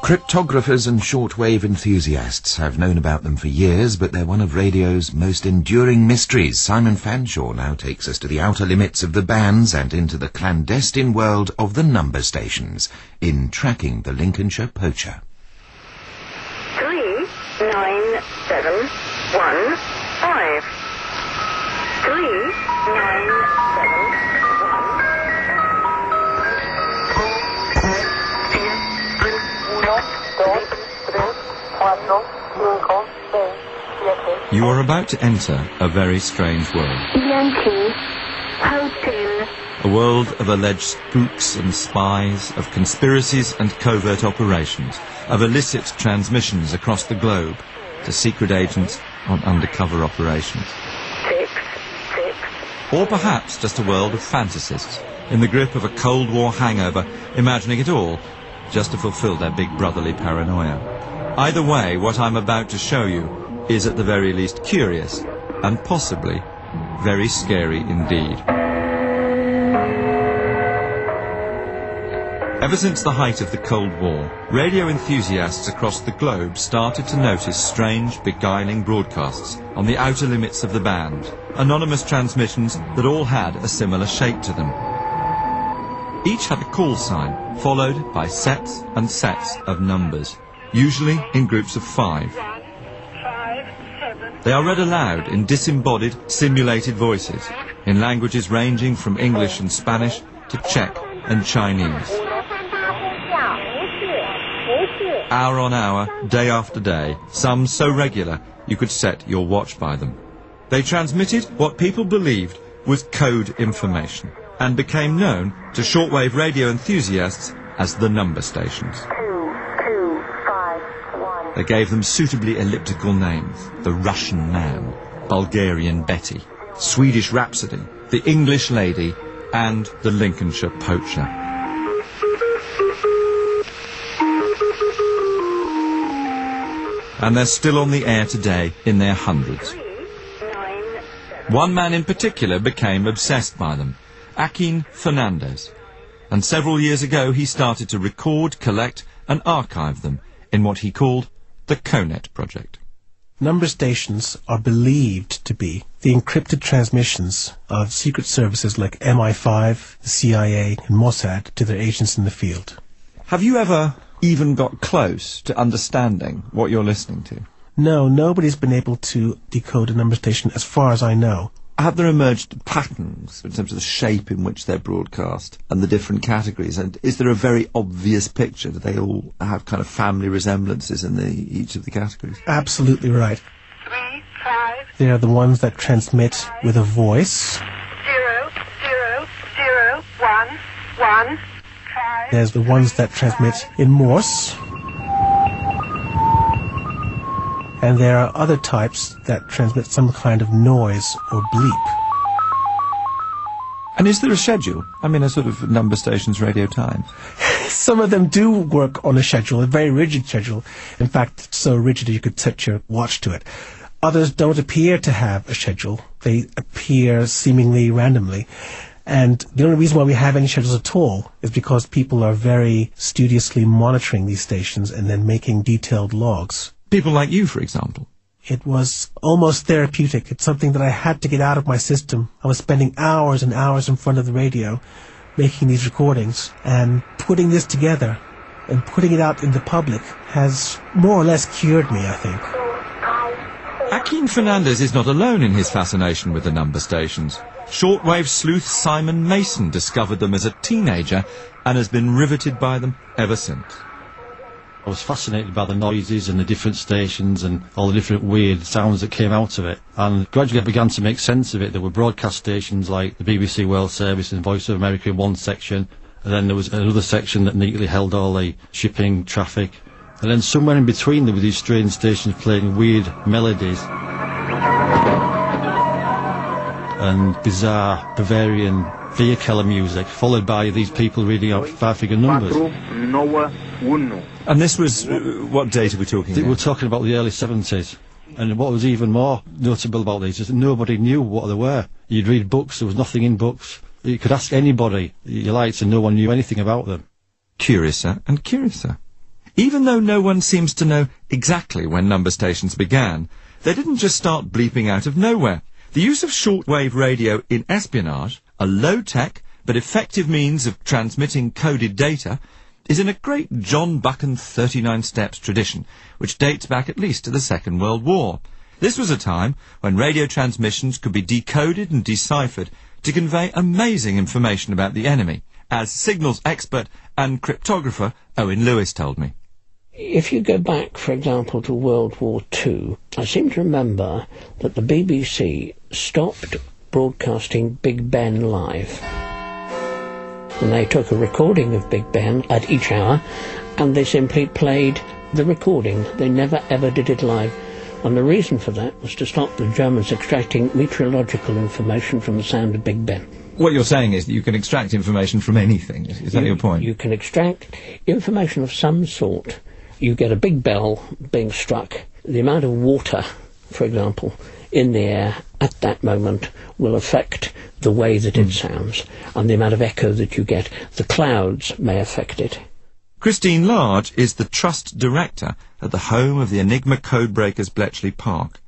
Cryptographers and shortwave enthusiasts have known about them for years, but they're one of radio's most enduring mysteries. Simon Fanshawe now takes us to the outer limits of the bands and into the clandestine world of the number stations in Tracking the Lincolnshire Poacher. 39715. 39715. You are about to enter a very strange world. A world of alleged spooks and spies, of conspiracies and covert operations, of illicit transmissions across the globe to secret agents on undercover operations. Or perhaps just a world of fantasists in the grip of a Cold War hangover, imagining it all just to fulfill their big brotherly paranoia. Either way, what I'm about to show you is at the very least curious and possibly very scary indeed. Ever since the height of the Cold War, radio enthusiasts across the globe started to notice strange, beguiling broadcasts on the outer limits of the band, anonymous transmissions that all had a similar shape to them. Each had a call sign, followed by sets and sets of numbers, usually in groups of 5. They are read aloud in disembodied, simulated voices, in languages ranging from English and Spanish to Czech and Chinese. Hour on hour, day after day, some so regular you could set your watch by them. They transmitted what people believed was code information, and became known to shortwave radio enthusiasts as the number stations. They gave them suitably elliptical names: the Russian Man, Bulgarian Betty, Swedish Rhapsody, the English Lady, and the Lincolnshire Poacher. And they're still on the air today in their hundreds. One man in particular became obsessed by them, Joaquin Fernandez, and several years ago he started to record, collect and archive them in what he called the CONET project. Number stations are believed to be the encrypted transmissions of secret services like MI5, the CIA and Mossad to their agents in the field. Have you ever even got close to understanding what you're listening to? No, nobody's been able to decode a number station as far as I know. Have there emerged patterns in terms of the shape in which they're broadcast and the different categories? And is there a very obvious picture? Do they all have kind of family resemblances in each of the categories? Absolutely right. 3, 5. They are the ones that transmit with a voice. 0, 0, 0, 1, 1, 5. There's the ones that transmit in Morse. And there are other types that transmit some kind of noise or bleep. And is there a schedule? I mean, a sort of number station's radio time? Some of them do work on a schedule, a very rigid schedule. In fact, so rigid that you could set your watch to it. Others don't appear to have a schedule. They appear seemingly randomly. And the only reason why we have any schedules at all is because people are very studiously monitoring these stations and then making detailed logs. People like you, for example. It was almost therapeutic. It's something that I had to get out of my system. I was spending hours and hours in front of the radio making these recordings, and putting this together and putting it out in the public has more or less cured me, I think. Joaquin Fernandez is not alone in his fascination with the number stations. Shortwave sleuth Simon Mason discovered them as a teenager and has been riveted by them ever since. I was fascinated by the noises and the different stations and all the different weird sounds that came out of it. And gradually I began to make sense of it. There were broadcast stations like the BBC World Service and Voice of America in one section. And then there was another section that neatly held all the shipping, traffic. And then somewhere in between there were these strange stations playing weird melodies. And bizarre Bavarian vehicular music, followed by these people reading out 5-figure numbers. And this was, what date are we talking about? We're talking about the early 70s. And what was even more notable about these is that nobody knew what they were. You'd read books, there was nothing in books. You could ask anybody you liked and no one knew anything about them. Curiouser and curiouser. Even though no one seems to know exactly when number stations began, they didn't just start bleeping out of nowhere. The use of shortwave radio in espionage, a low-tech but effective means of transmitting coded data, is in a great John Buchan 39 Steps tradition, which dates back at least to the Second World War. This was a time when radio transmissions could be decoded and deciphered to convey amazing information about the enemy, as signals expert and cryptographer Owen Lewis told me. If you go back, for example, to World War II, I seem to remember that the BBC stopped broadcasting Big Ben live. And they took a recording of Big Ben at each hour, and they simply played the recording. They never ever did it live. And the reason for that was to stop the Germans extracting meteorological information from the sound of Big Ben. What you're saying is that you can extract information from anything. Is that your point? You can extract information of some sort. You get a big bell being struck. The amount of water, for example, in the air at that moment will affect the way that it sounds, and the amount of echo that you get. The clouds may affect it. Christine Large is the Trust Director at the home of the Enigma Codebreakers Bletchley Park.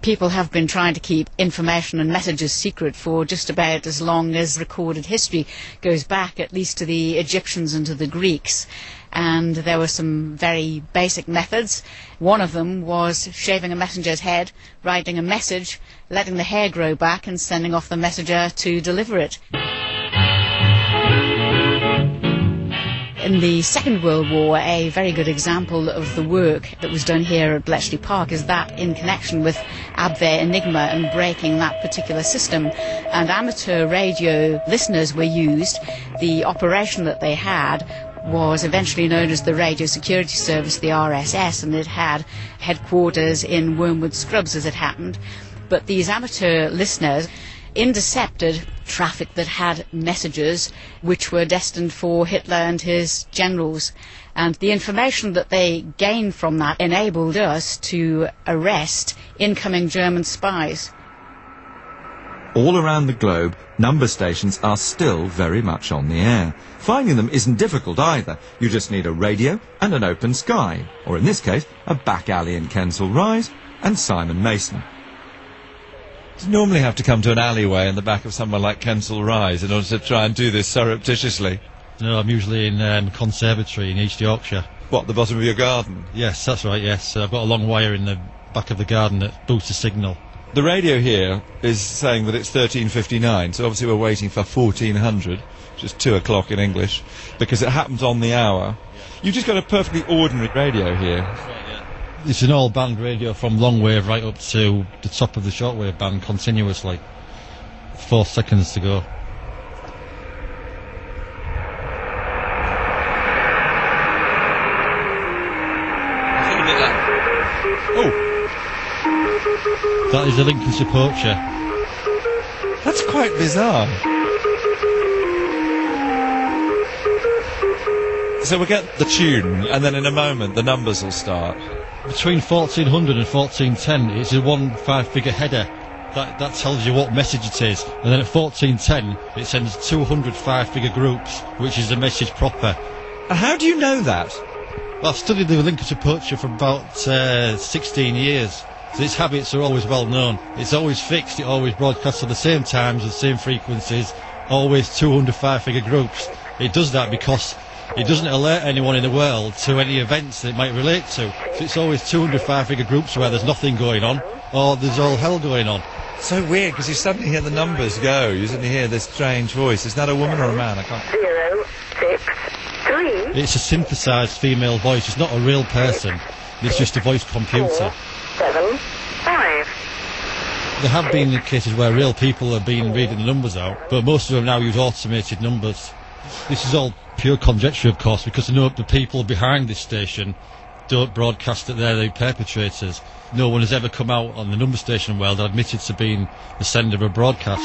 People have been trying to keep information and messages secret for just about as long as recorded history goes back, at least to the Egyptians and to the Greeks. And there were some very basic methods. One of them was shaving a messenger's head, writing a message, letting the hair grow back and sending off the messenger to deliver it. In the Second World War, a very good example of the work that was done here at Bletchley Park is that in connection with Abwehr Enigma and breaking that particular system. And amateur radio listeners were used. The operation that they had was eventually known as the Radio Security Service, the RSS, and it had headquarters in Wormwood Scrubs, as it happened. But these amateur listeners intercepted traffic that had messages which were destined for Hitler and his generals. And the information that they gained from that enabled us to arrest incoming German spies. All around the globe, number stations are still very much on the air. Finding them isn't difficult either. You just need a radio and an open sky, or in this case, a back alley in Kensal Rise and Simon Mason. You normally have to come to an alleyway in the back of somewhere like Kensal Rise in order to try and do this surreptitiously. No, I'm usually in Conservatory in East Yorkshire. What, the bottom of your garden? Yes, that's right, yes. I've got a long wire in the back of the garden that boosts the signal. The radio here is saying that it's 13:59, so obviously we're waiting for 1400, which is 2 o'clock in English, because it happens on the hour. You've just got a perfectly ordinary radio here. It's an all-band radio from long wave right up to the top of the shortwave band continuously. 4 seconds to go. Oh! That is the Lincolnshire Poacher. That's quite bizarre. So we'll get the tune, and then in a moment the numbers will start. Between 1400 and 1410, it's a 1 5-figure header. That tells you what message it is. And then at 1410, it sends 200 5-figure groups, which is the message proper. How do you know that? Well, I've studied the Lincolnshire Poacher for about 16 years. So its habits are always well known. It's always fixed, it always broadcasts at the same times, the same frequencies, always 200 5-figure groups. It does that because it doesn't alert anyone in the world to any events that it might relate to. So it's always 200 5-figure groups where there's nothing going on, or there's all hell going on. So weird, because you suddenly hear the numbers go, you suddenly hear this strange voice. Is that a woman or a man? I can't... 0, 6, 3. It's a synthesised female voice, it's not a real person, it's just a voice computer. 7, 5. There have been cases where real people have been reading the numbers out, but most of them now use automated numbers. This is all pure conjecture, of course, because the people behind this station don't broadcast that they're the perpetrators. No one has ever come out on the number station world and admitted to being the sender of a broadcast.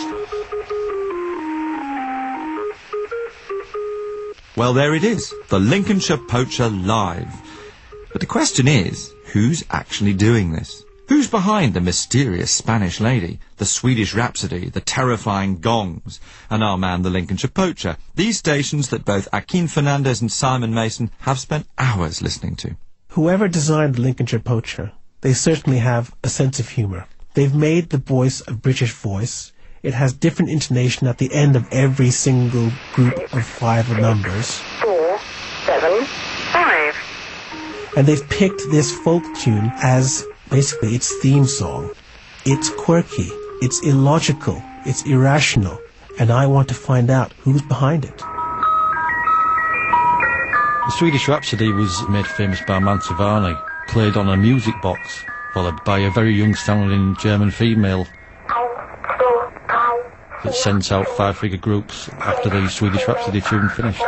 Well, there it is, the Lincolnshire Poacher live. But the question is, who's actually doing this? Who's behind the mysterious Spanish lady, the Swedish Rhapsody, the terrifying gongs, and our man the Lincolnshire Poacher? These stations that both Akin Fernandez and Simon Mason have spent hours listening to. Whoever designed the Lincolnshire Poacher, they certainly have a sense of humour. They've made the voice a British voice. It has different intonation at the end of every single group of 5 numbers. 4, 7, 5. And they've picked this folk tune as basically its theme song. It's quirky, it's illogical, it's irrational, and I want to find out who's behind it. The Swedish Rhapsody was made famous by Mantovani, played on a music box, followed by a very young-sounding German female that sent out 5-figure groups after the Swedish Rhapsody tune finished.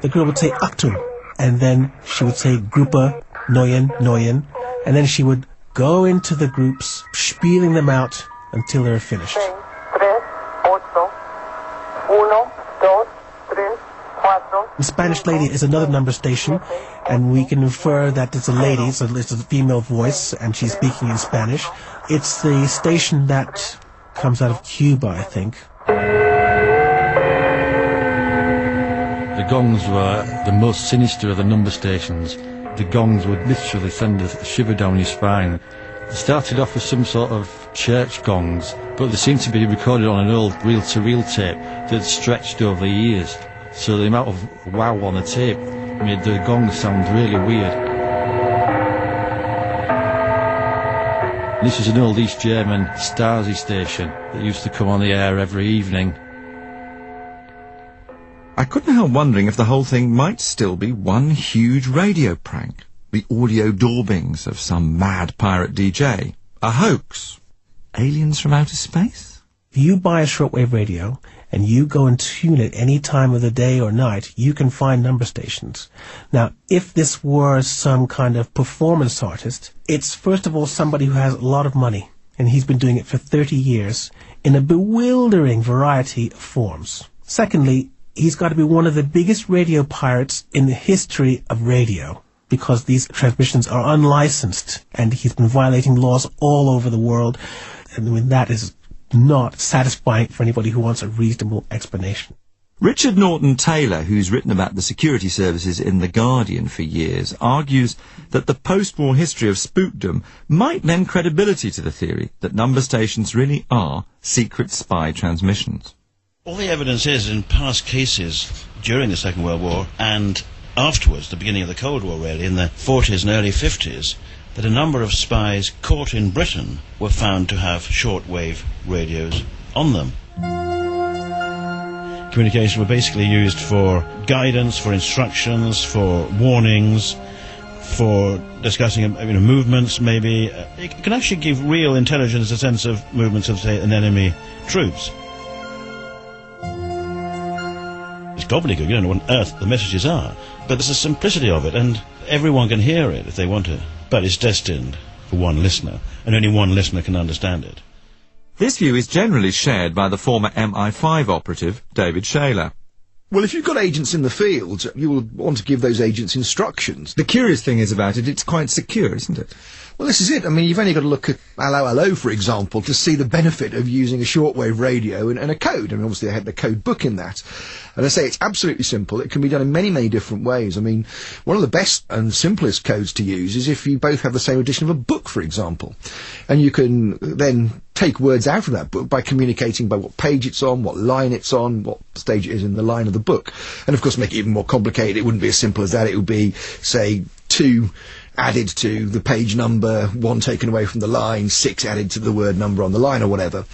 The girl would say Achtung, and then she would say Gruppe, Neuen, Neuen, and then she would go into the groups, spieling them out until they were finished. The Spanish Lady is another number station, and we can infer that it's a lady, it's a female voice, and she's speaking in Spanish. It's the station that comes out of Cuba, I think. The gongs were the most sinister of the number stations. The gongs would literally send a shiver down your spine. They started off with some sort of church gongs, but they seemed to be recorded on an old reel-to-reel tape that stretched over the years. So the amount of wow on the tape made the gongs sound really weird. This is an old East German Stasi station that used to come on the air every evening. I couldn't help wondering if the whole thing might still be one huge radio prank, the audio daubings of some mad pirate DJ, a hoax, aliens from outer space. If you buy a shortwave radio and you go and tune it any time of the day or night, you can find number stations. Now, if this were some kind of performance artist, it's first of all somebody who has a lot of money, and he's been doing it for 30 years in a bewildering variety of forms. Secondly, he's got to be one of the biggest radio pirates in the history of radio, because these transmissions are unlicensed, and he's been violating laws all over the world. And I mean, that is not satisfying for anybody who wants a reasonable explanation. Richard Norton Taylor, who's written about the security services in The Guardian for years, argues that the post-war history of spookdom might lend credibility to the theory that number stations really are secret spy transmissions. All the evidence is in past cases during the Second World War and afterwards, the beginning of the Cold War really, in the 40s and early 50s, that a number of spies caught in Britain were found to have shortwave radios on them. Communications were basically used for guidance, for instructions, for warnings, for discussing movements maybe. It can actually give real intelligence a sense of movements of, say, an enemy troops. It's gobbledygook, you don't know what on earth the messages are, but there's a simplicity of it, and everyone can hear it if they want to. But it's destined for one listener, and only one listener can understand it. This view is generally shared by the former MI5 operative, David Shaler. Well, if you've got agents in the field, you will want to give those agents instructions. The curious thing is about it, it's quite secure, isn't it? Well, this is it. I mean, you've only got to look at Hello Hello, for example, to see the benefit of using a shortwave radio and a code. I mean, obviously they had the code book in that. And I say it's absolutely simple. It can be done in many, many different ways. I mean, one of the best and simplest codes to use is if you both have the same edition of a book, for example. And you can then take words out of that book by communicating by what page it's on, what line it's on, what stage it is in the line of the book. And of course, make it even more complicated. It wouldn't be as simple as that. It would be, say, 2 added to the page number, 1 taken away from the line, 6 added to the word number on the line or whatever.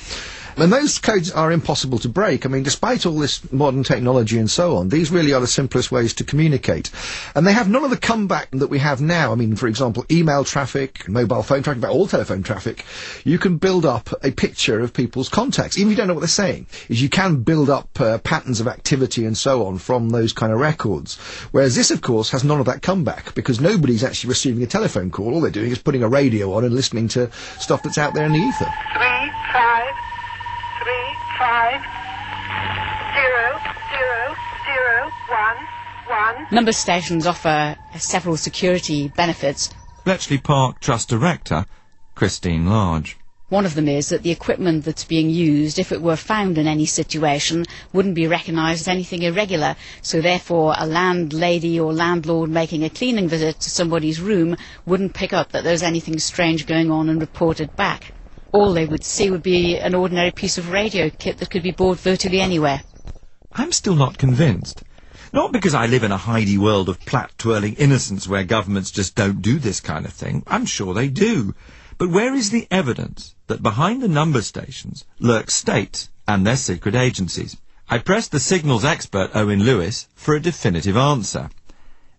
And those codes are impossible to break. I mean, despite all this modern technology and so on, these really are the simplest ways to communicate. And they have none of the comeback that we have now. I mean, for example, email traffic, mobile phone traffic, about all telephone traffic, you can build up a picture of people's contacts, even if you don't know what they're saying. Is you can build up patterns of activity and so on from those kind of records. Whereas this, of course, has none of that comeback, because nobody's actually receiving a telephone call. All they're doing is putting a radio on and listening to stuff that's out there in the ether. 3, 5, 3, 5, 0, 0, 0, 1, 1. Number stations offer several security benefits. Bletchley Park Trust Director, Christine Large. One of them is that the equipment that's being used, if it were found in any situation, wouldn't be recognised as anything irregular. So therefore a landlady or landlord making a cleaning visit to somebody's room wouldn't pick up that there's anything strange going on and report it back. All they would see would be an ordinary piece of radio kit that could be bought virtually anywhere. I'm still not convinced. Not because I live in a Heidi world of plait-twirling innocence where governments just don't do this kind of thing. I'm sure they do. But where is the evidence that behind the number stations lurk states and their secret agencies? I pressed the signals expert Owen Lewis for a definitive answer.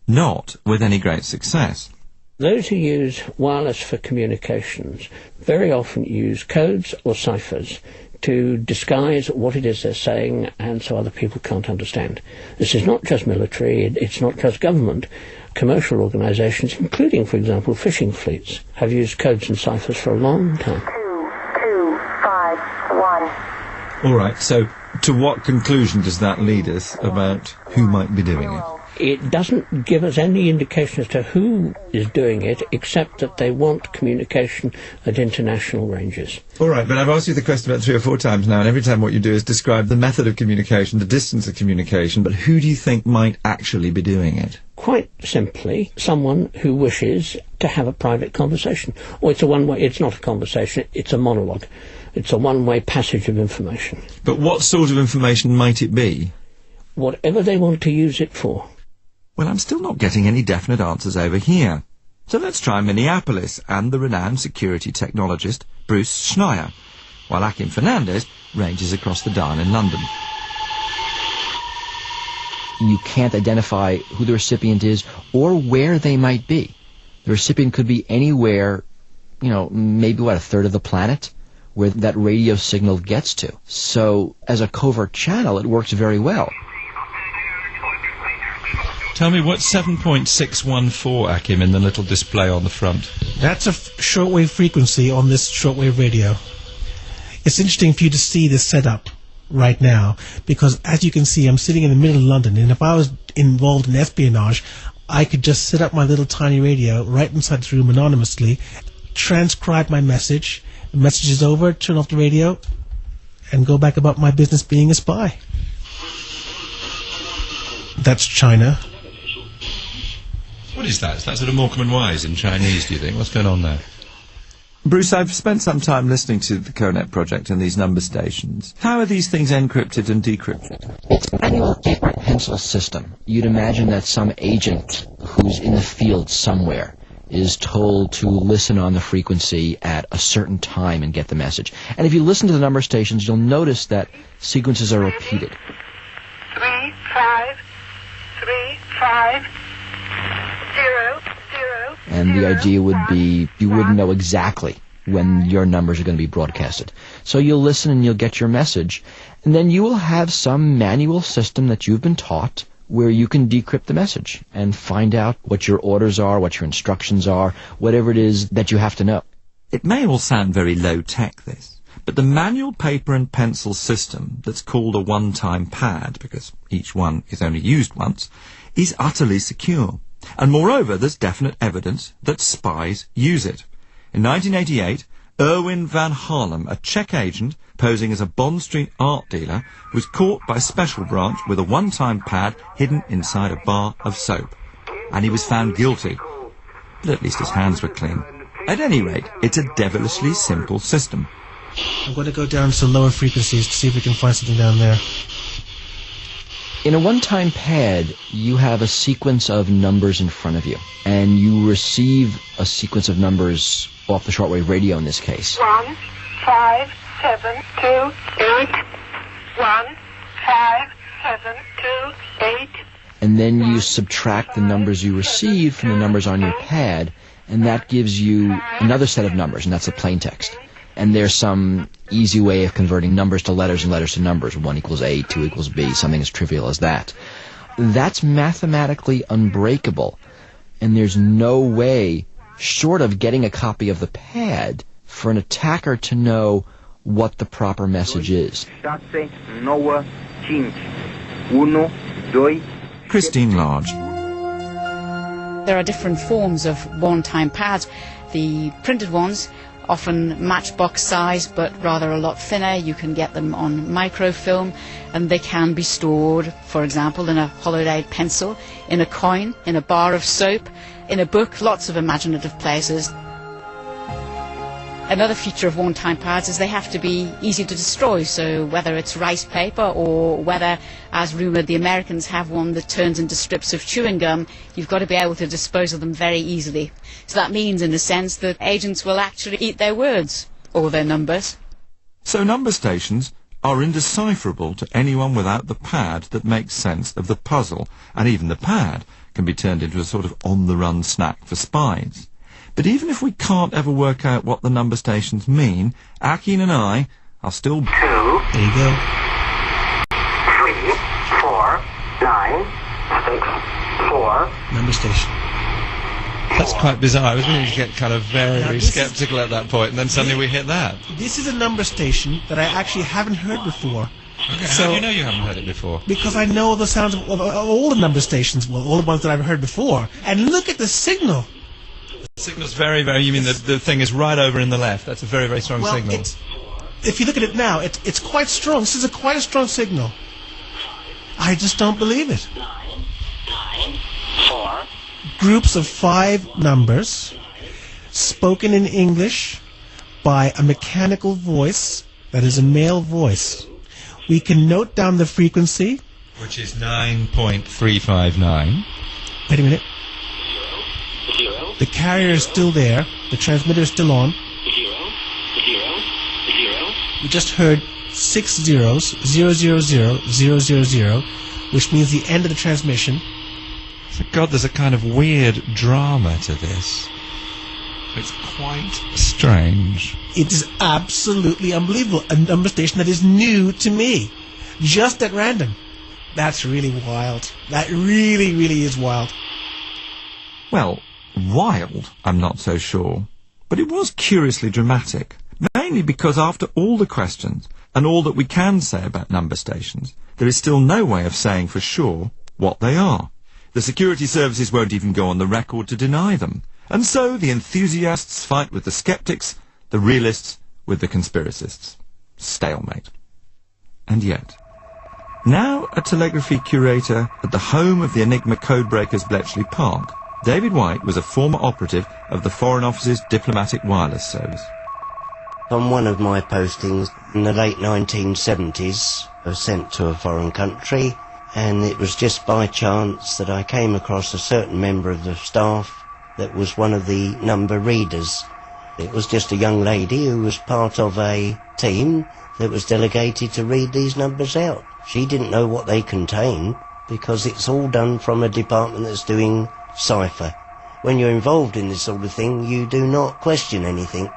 Not with any great success. Those who use wireless for communications very often use codes or ciphers to disguise what it is they're saying, and so other people can't understand. This is not just military, it's not just government. Commercial organisations, including, for example, fishing fleets, have used codes and ciphers for a long time. 2251. All right, so to what conclusion does that lead us about who might be doing it? It doesn't give us any indication as to who is doing it, except that they want communication at international ranges. All right, but I've asked you the question about 3 or 4 times now, and every time what you do is describe the method of communication, the distance of communication, but who do you think might actually be doing it? Quite simply, someone who wishes to have a private conversation. Or it's not a conversation, it's a monologue. It's a one-way passage of information. But what sort of information might it be? Whatever they want to use it for. Well, I'm still not getting any definite answers over here. So let's try Minneapolis and the renowned security technologist Bruce Schneier, while Akim Fernandez ranges across the Darn in London. You can't identify who the recipient is or where they might be. The recipient could be anywhere, maybe a third of the planet where that radio signal gets to. So as a covert channel, it works very well. Tell me, what's 7.614, Akim, in the little display on the front? That's a shortwave frequency on this shortwave radio. It's interesting for you to see this setup right now, because as you can see, I'm sitting in the middle of London, and if I was involved in espionage, I could just set up my little tiny radio right inside this room anonymously, transcribe my message, the message is over, turn off the radio, and go back about my business being a spy. That's China. What is that? Is that sort of Morecambe and Wise in Chinese, do you think? What's going on there? Bruce, I've spent some time listening to the CONET project and these number stations. How are these things encrypted and decrypted? It's a manual paper and pencil system. You'd imagine that some agent who's in the field somewhere is told to listen on the frequency at a certain time and get the message. And if you listen to the number stations, you'll notice that sequences are repeated. 3535. 0, 0. And the idea would be you wouldn't know exactly when your numbers are going to be broadcasted. So you'll listen and you'll get your message. And then you will have some manual system that you've been taught where you can decrypt the message and find out what your orders are, what your instructions are, whatever it is that you have to know. It may all sound very low-tech, this, but the manual paper and pencil system that's called a one-time pad, because each one is only used once, is utterly secure. And moreover, there's definite evidence that spies use it. In 1988, Erwin van Harlem, a Czech agent posing as a Bond Street art dealer, was caught by Special Branch with a one-time pad hidden inside a bar of soap. And he was found guilty. But at least his hands were clean. At any rate, it's a devilishly simple system. I'm going to go down to lower frequencies to see if we can find something down there. In a one-time pad, you have a sequence of numbers in front of you, and you receive a sequence of numbers off the shortwave radio in this case. 1 5 7 2 8. 1 5 7 2 8. And then you subtract the numbers you received from the numbers on your pad, and that gives you another set of numbers, and that's the plain text. And there's some easy way of converting numbers to letters and letters to numbers. 1 equals A, 2 equals B, something as trivial as that. That's mathematically unbreakable. And there's no way, short of getting a copy of the pad, for an attacker to know what the proper message is. Christine Large. There are different forms of one-time pads. The printed ones, often matchbox size but rather a lot thinner. You can get them on microfilm, and they can be stored, for example, in a hollowed-out pencil, in a coin, in a bar of soap, in a book, lots of imaginative places. Another feature of one-time pads is they have to be easy to destroy, so whether it's rice paper or whether, as rumoured, the Americans have one that turns into strips of chewing gum, you've got to be able to dispose of them very easily. So that means, in a sense, that agents will actually eat their words, or their numbers. So number stations are indecipherable to anyone without the pad that makes sense of the puzzle, and even the pad can be turned into a sort of on-the-run snack for spies. But even if we can't ever work out what the number stations mean, Akin and I are still... 2. There you go. 3, 4, 9, 6, 4. Number station. That's quite bizarre. I was beginning to get kind of very sceptical at that point, and then suddenly we hit that. This is a number station that I actually haven't heard before. Okay, so, how do you know you haven't heard it before? Because I know the sounds of all the number stations, well, all the ones that I've heard before. And look at the signal. The signal's very, very... You mean the thing is right over in the left? That's a very, very strong signal. If you look at it now, it's quite strong. This is quite a strong signal. I just don't believe it. 9, 4. Groups of 5 numbers, spoken in English by a mechanical voice that is a male voice. We can note down the frequency, which is 9.359. Wait a minute. The carrier is still there. The transmitter is still on. 0, 0, 0. We just heard 6 zeros, 0, 0, 0, 0, 0, 0, which means the end of the transmission. So God, there's a kind of weird drama to this. It's quite strange. It is absolutely unbelievable. A number station that is new to me. Just at random. That's really wild. That really, really is wild. Well, wild, I'm not so sure. But it was curiously dramatic. Mainly because after all the questions, and all that we can say about number stations, there is still no way of saying for sure what they are. The security services won't even go on the record to deny them. And so the enthusiasts fight with the skeptics, the realists with the conspiracists. Stalemate. And yet, now a telegraphy curator at the home of the Enigma codebreakers Bletchley Park, David White was a former operative of the Foreign Office's Diplomatic Wireless Service. On one of my postings in the late 1970s, I was sent to a foreign country, and it was just by chance that I came across a certain member of the staff that was one of the number readers. It was just a young lady who was part of a team that was delegated to read these numbers out. She didn't know what they contain, because it's all done from a department that's doing cipher. When you're involved in this sort of thing, you do not question anything.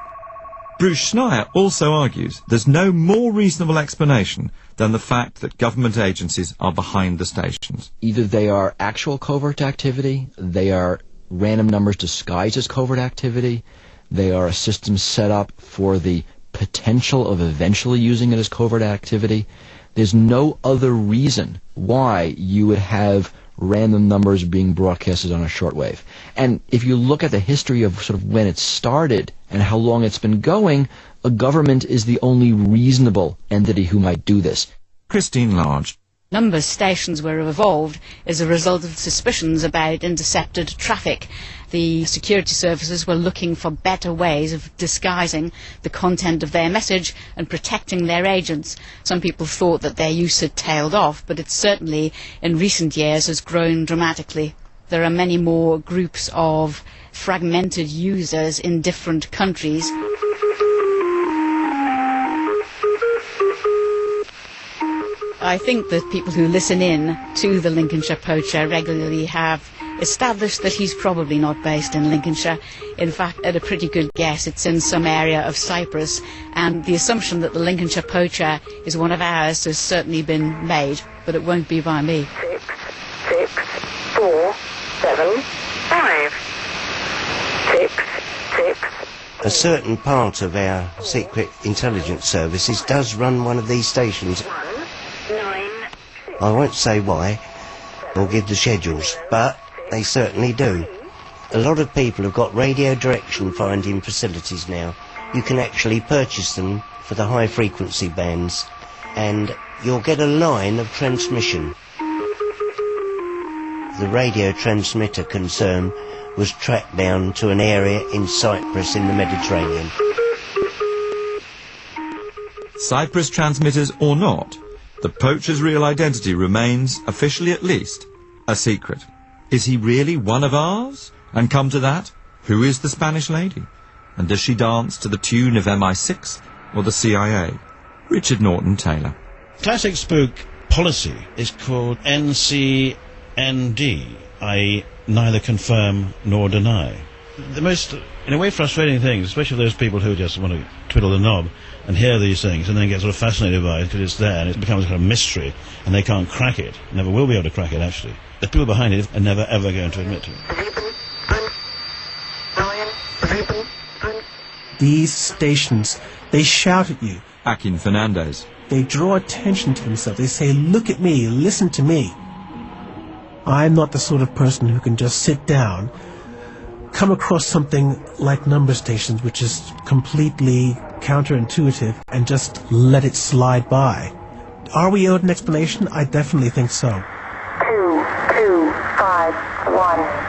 Bruce Schneier also argues there's no more reasonable explanation than the fact that government agencies are behind the stations. Either they are actual covert activity, they are random numbers disguised as covert activity, they are a system set up for the potential of eventually using it as covert activity. There's no other reason why you would have random numbers being broadcasted on a shortwave. And if you look at the history of sort of when it started and how long it's been going, a government is the only reasonable entity who might do this. Christine Large. Number stations were evolved as a result of suspicions about intercepted traffic. The security services were looking for better ways of disguising the content of their message and protecting their agents. Some people thought that their use had tailed off, but it certainly in recent years has grown dramatically. There are many more groups of fragmented users in different countries. I think that people who listen in to the Lincolnshire Poacher regularly have established that he's probably not based in Lincolnshire. In fact, at a pretty good guess, it's in some area of Cyprus, and the assumption that the Lincolnshire Poacher is one of ours has certainly been made, but it won't be by me. 6, 6, 4, 7, 5. 6, 6. A certain part of our secret intelligence services does run one of these stations. 1, 9, 6. I won't say why, or give the schedules, but they certainly do. A lot of people have got radio direction finding facilities now. You can actually purchase them for the high frequency bands, and you'll get a line of transmission. The radio transmitter concern was tracked down to an area in Cyprus in the Mediterranean. Cyprus transmitters or not, the poacher's real identity remains, officially at least, a secret. Is he really one of ours? And come to that, who is the Spanish lady? And does she dance to the tune of MI6 or the CIA? Richard Norton Taylor. Classic spook policy is called NCND, i.e. neither confirm nor deny. The most, in a way, frustrating thing, especially for those people who just want to twiddle the knob and hear these things and then get sort of fascinated by it because it's there and it becomes a kind of mystery and they can't crack it, never will be able to crack it actually. The people behind it are never ever going to admit to it. These stations, they shout at you. Akin Fernandez. They draw attention to themselves. They say, look at me, listen to me. I'm not the sort of person who can just sit down, come across something like number stations, which is completely counterintuitive, and just let it slide by. Are we owed an explanation? I definitely think so. 2251.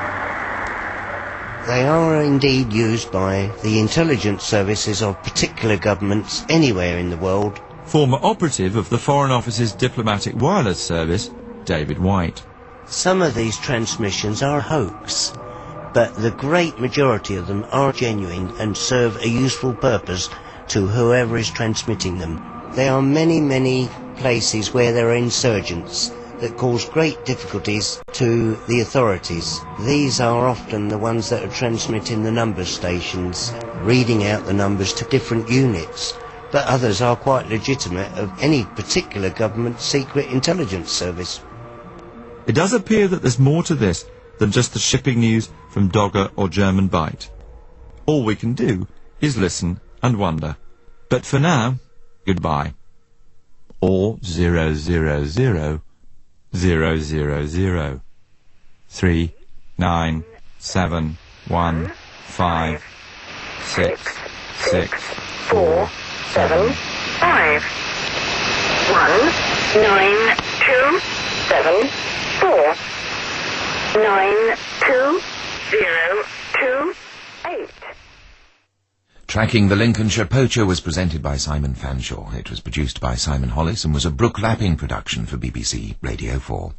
They are indeed used by the intelligence services of particular governments anywhere in the world. Former operative of the Foreign Office's Diplomatic Wireless Service, David White. Some of these transmissions are hoax, but the great majority of them are genuine and serve a useful purpose to whoever is transmitting them. There are many, many places where there are insurgents that cause great difficulties to the authorities. These are often the ones that are transmitting the number stations, reading out the numbers to different units, but others are quite legitimate of any particular government secret intelligence service. It does appear that there's more to this than just the shipping news from Dogger or German Bite. All we can do is listen and wonder. But for now, goodbye. Or 000 000 3 9 7 1 5 6 6 4 7 5 1 9 2 7 4 9 2 0 2 8. Tracking the Lincolnshire Poacher was presented by Simon Fanshawe. It was produced by Simon Hollis and was a Brooke Lapping production for BBC Radio 4.